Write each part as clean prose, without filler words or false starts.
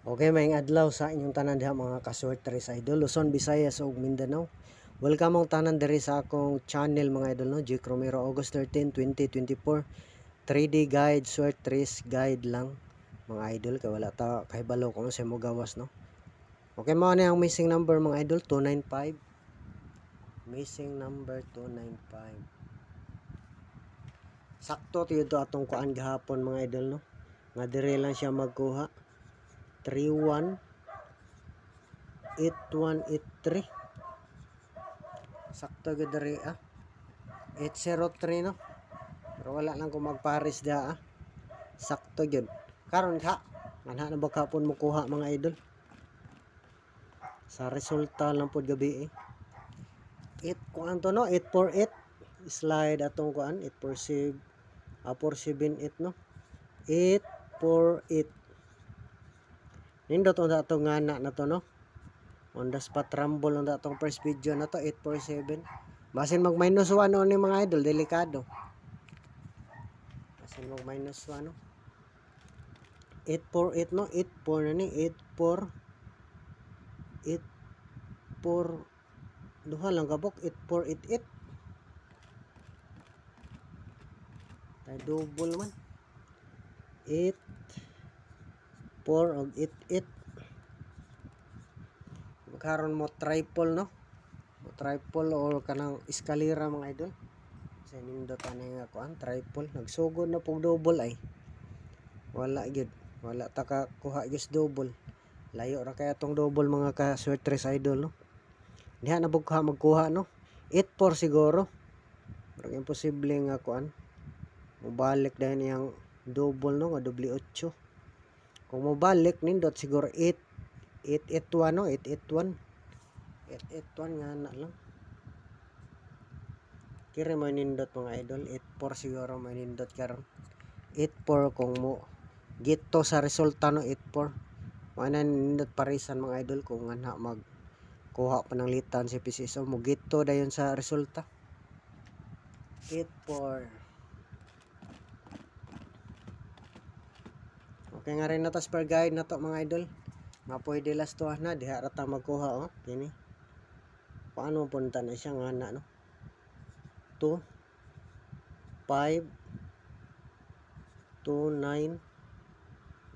Okay, maayong adlaw sa inyong tanan diha mga kaswerte sa idol Luzon, Visayas ug Mindanao. Welcome ang tanan diri sa akong channel mga idol no. Jake Romero, August 13, 2024. 3D guide, swerte trees guide lang mga idol kay wala ta kahibalo kung sa mo gawas no. Okay, mao ni ang missing number mga idol 295. Missing number 295. Sakto to atong kuan gahapon mga idol no. Nga dire lang siya magkuha. 318183 sakto gid diri 803 no, pero wala lang ko magpares da sakto gyud karon ka manha na ba kapon mo kuha mga idol sa resulta lang pud gabi 8 kuan to no 848 slide atong kuan 847 478 no 848 nindot on atong ngana na to no. On the spot rumble on atong first video na to 847. Basin mag minus 1 on ni mga idol, delikado. Basin mag minus 1 no. 848 no, 84 na ni 84 84 duha lang kabok 8488. Tay double man. 8 4 og 88 karon mo triple no, mo triple or kanang eskalera mga idol sa nindot ani nga kuan triple nagsugod na pug double ay wala gyud wala ta ka kuha gyud double layo ra kay atong double mga ka swertres idol no diha na bugha magkuha no 84 siguro pero imposible nga kuan mobalik dahil yang double no nga doble 8 kung mobalik nindot siguro 881 no 881 nga na lang kire mo nindot mga idol 84 siguro mo nindot karon 84 kung mo gito sa resulta no 84 mana nindot parisan mga idol kung nga mag kuha pa ng litan si PC so mo gito dayon sa resulta 84 okay nga rin natas per guide na to mga idol nga pwede last to na diha ra ta magkuha oh kini paano punta na siya nga na no 2 5 2 9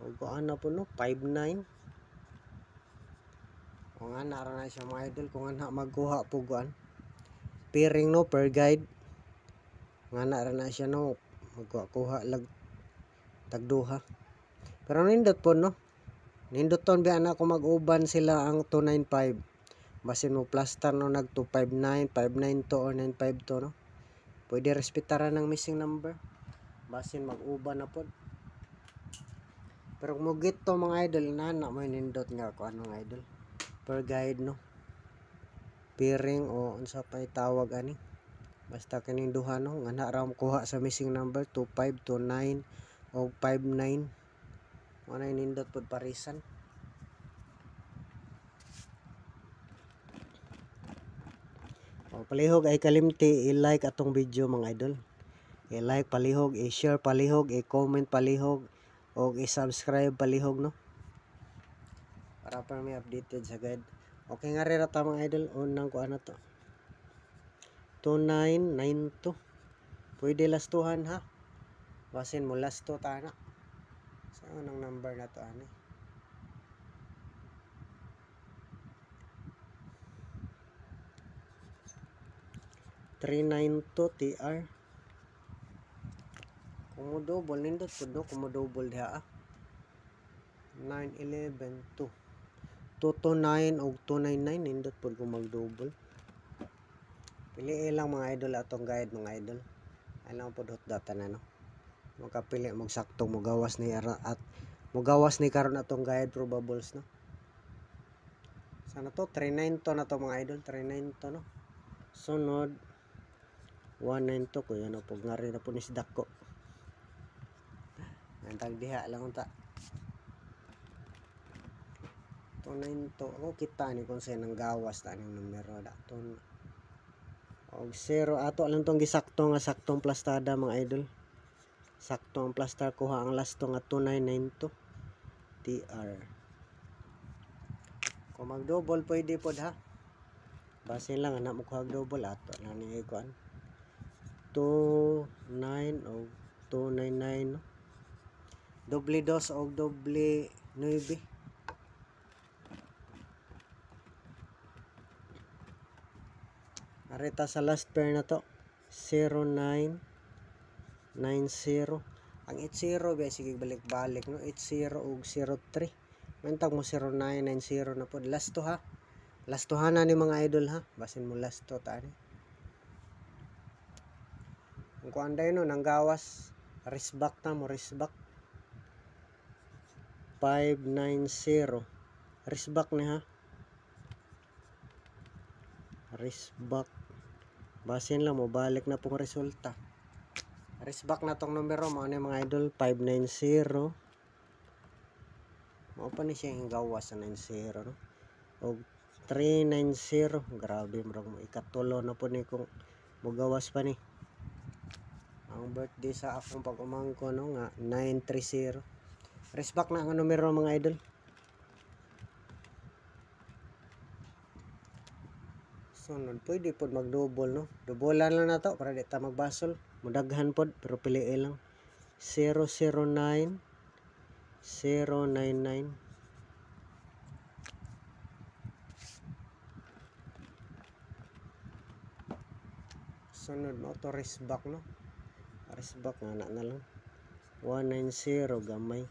o kuan na po no 5 9 o nga na ra na siya mga idol kung nga magkuha po kuan pairing no per guide nga na ra na siya no magkuha lag tagduha pero nindot po no nindoton biya na kung mag-uban sila ang 295 basin mo plaster no nag 259 592 or 952 no pwede respetaran ng missing number basin mag-uban na pod pero kung mugit to mga idol na mo nindot nga ko ano mga idol per guide no pairing o unsa pa tawag ani basta kaning duha no nga na ra kuha sa missing number 2529 o 59 wala nindot pod parisan o palihog ay kalimti i-like atong video mga idol i-like palihog i-share palihog i-comment palihog o i-subscribe palihog no para pa may updated sa guide okay nga rin ta mga idol unang ko ano to 2992 pwede lastuhan ha basin mo last to tana saan ang number na to ani 392 TR kung mo double nindot po no kung mo double diha 911 2 229 o 299 nindot po kung mag double pili lang mga idol atong guide mga idol alam po dot data na no makapili magsakto mo gawas ni at mo gawas ni karon atong guide probables no sana to 39 to na to mga idol 39 to no sunod 192 ko yan po nga rin na po nisdak ko nantag diha lang ta 292 ako kita ni kung saan ang gawas ta ning numero da ton og 0 ato lang tong gisakto nga saktong plastada mga idol sakto ang plaster kuha ang last to nga 2992 TR Kung mag-double pwede pod ha. Basin lang anak mo kuhag double ato lang ni kuan. 29 o 299 no. Doble 2 o doble 9. Arita sa last pair na to 0990. Ang 80 ba sige balik-balik no 80 ug 03. Mentag mo 0990 na pod. Last to ha. Last to ha na ni mga idol ha. Basin mo last to ta ni. Ang kuanday no nang gawas wristback ta mo wristback 590 wristback ni ha. Wristback basin lang mo balik na pong resulta. Wristback na tong numero mo ni mga idol 590. Mao pa ni siya ang gawas sa 90 no. Og 390 grabe murag mo ikatulo na po ni kung mugawas pa ni. Ang birthday sa akong pag-umangko no nga 930. Wristback na ang numero mga idol. Sunod pwede pod mag-double no. Dobolan lang na to para di ta magbasol. Mudaghan pod pero piliin lang 009 099. Sunod mo to wristback no. Wristback nga na lang 190 gamay.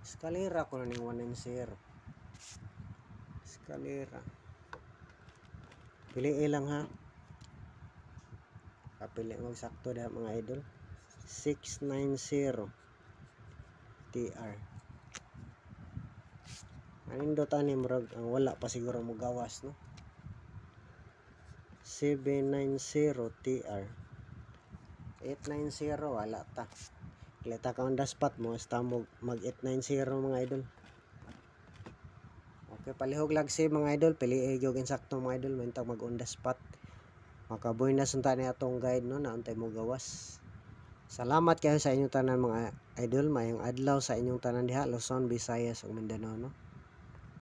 Eskalera ko na ning 190. Eskalera. Piliin lang ha. Kapili mo sakto da mga idol. 690 TR. Anindot ani murag ang wala pa siguro mo gawas no. 790 TR. 890 wala ta. Kilita ka on the spot mo basta mo mag 890 mga idol. Okay, palihog lag si mga idol, pili gyud insakto mga idol, mentag mag on the spot. Makaboy na sunta ni atong guide no, naantay mo gawas. Salamat kayo sa inyong tanan mga idol, mayong adlaw sa inyong tanan diha, Luzon, Visayas ug Mindanao no.